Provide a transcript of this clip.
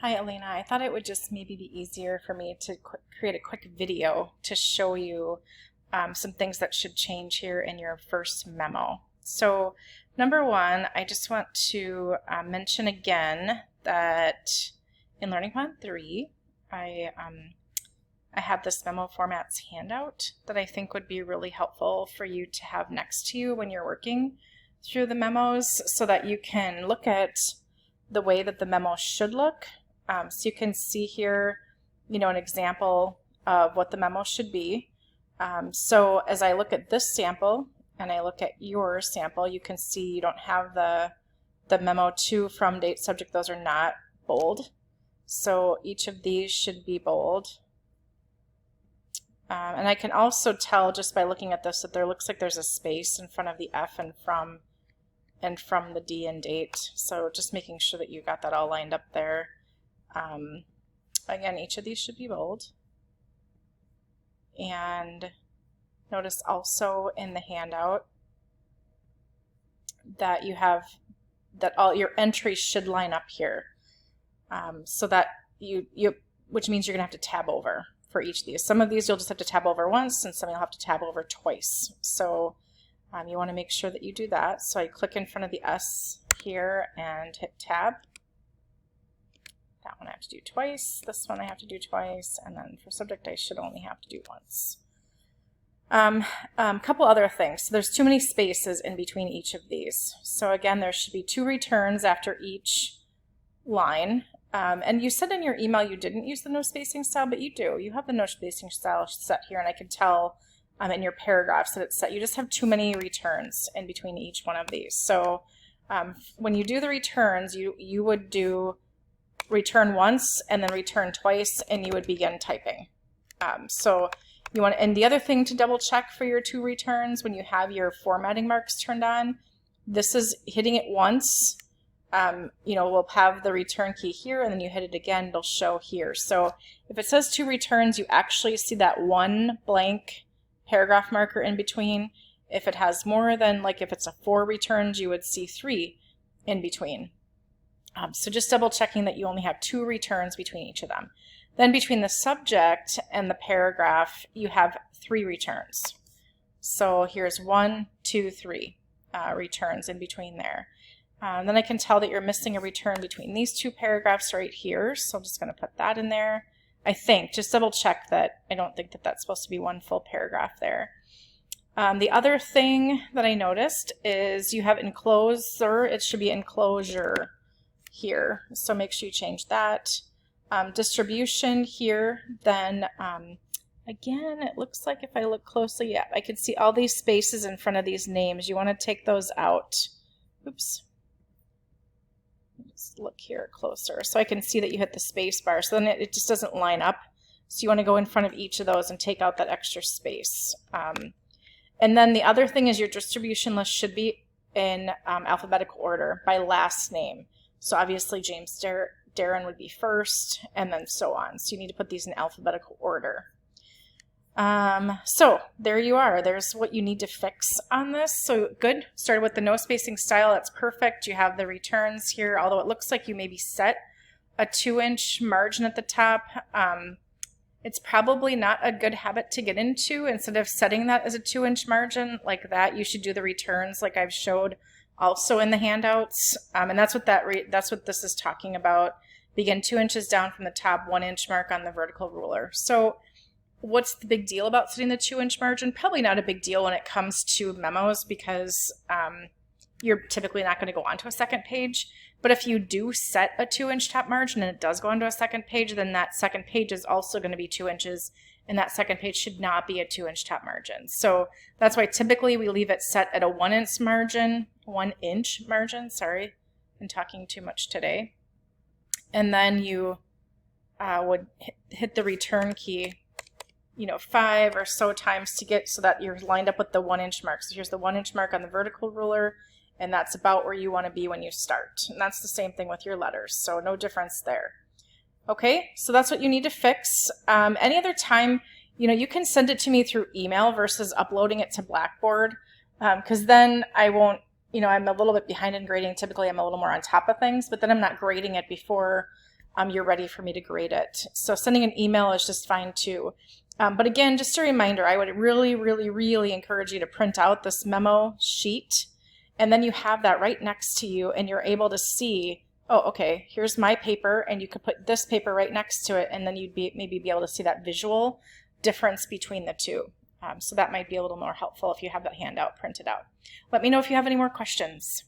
Hi, Elena. I thought it would just maybe be easier for me to create a quick video to show you some things that should change here in your first memo. So, number one, I just want to mention again that in Learning Plan 3, I have this memo formats handout that I think would be really helpful for you to have next to you when you're working through the memos so that you can look at the way that the memo should look. So you can see here, an example of what the memo should be. So as I look at this sample and I look at your sample, you can see you don't have the memo to, from, date, subject. Those are not bold. So each of these should be bold. And I can also tell just by looking at this that there looks like there's a space in front of the F and from the D and date. So just making sure that you got that all lined up there. Again, each of these should be bold. And notice also in the handout that you have that all your entries should line up here. So that which means you're gonna have to tab over for each of these. Some of these you'll just have to tab over once, and some you'll have to tab over twice. So you want to make sure that you do that. So I click in front of the S here and hit tab. That one I have to do twice. This one I have to do twice, and then for subject I should only have to do once. Couple other things. So there's too many spaces in between each of these. So again, there should be 2 returns after each line. And you said in your email you didn't use the no spacing style, but you do. You have the no spacing style set here, and I can tell in your paragraphs that it's set. You just have too many returns in between each one of these. So when you do the returns, you would do return once and then return twice, and you would begin typing. So you want, and the other thing to double check for your 2 returns when you have your formatting marks turned on, this is hitting it once. We'll have the return key here, and then you hit it again, it'll show here. So if it says 2 returns, you actually see that 1 blank paragraph marker in between. If it has more than, like if it's a 4 returns, you would see 3 in between. So just double checking that you only have 2 returns between each of them. Then between the subject and the paragraph, you have 3 returns. So here's 1, 2, 3 returns in between there. Then I can tell that you're missing a return between these 2 paragraphs right here. So I'm just going to put that in there. I think, just double check that. I don't think that that's supposed to be 1 full paragraph there. The other thing that I noticed is you have enclosure. It should be enclosure here. So make sure you change that. Distribution here, then again, it looks like if I look closely, yeah, I can see all these spaces in front of these names. You want to take those out. Oops. Let's look here closer. So I can see that you hit the space bar. So then it just doesn't line up. So you want to go in front of each of those and take out that extra space. And then the other thing is your distribution list should be in alphabetical order by last name. So obviously James Darren would be first, and then so on. So you need to put these in alphabetical order. So there you are. There's what you need to fix on this. So good. Started with the no spacing style. That's perfect. You have the returns here, although it looks like you maybe set a 2-inch margin at the top. It's probably not a good habit to get into. Instead of setting that as a 2-inch margin like that, you should do the returns like I've showed also in the handouts. And that's what that's what this is talking about. Begin 2 inches down from the top 1-inch mark on the vertical ruler. So what's the big deal about setting the 2-inch margin? Probably not a big deal when it comes to memos because you're typically not going to go onto a second page. But if you do set a 2-inch top margin and it does go onto a second page, then that second page is also going to be 2 inches, and that second page should not be a 2-inch top margin. So that's why typically we leave it set at a 1-inch margin, 1-inch margin, sorry, I'm talking too much today. And then you would hit the return key 5 or so times to get so that you're lined up with the 1-inch mark. So here's the 1-inch mark on the vertical ruler, and that's about where you want to be when you start. And that's the same thing with your letters, so no difference there. Okay, so that's what you need to fix. Any other time, you can send it to me through email versus uploading it to Blackboard, because then I won't I'm a little bit behind in grading. Typically, I'm a little more on top of things, but then I'm not grading it before you're ready for me to grade it. So sending an email is just fine too. But again, just a reminder, I would really, really, really encourage you to print out this memo sheet, and then you have that right next to you and you're able to see, oh, okay, here's my paper, and you could put this paper right next to it, and then you'd maybe be able to see that visual difference between the two. So that might be a little more helpful if you have that handout printed out. Let me know if you have any more questions.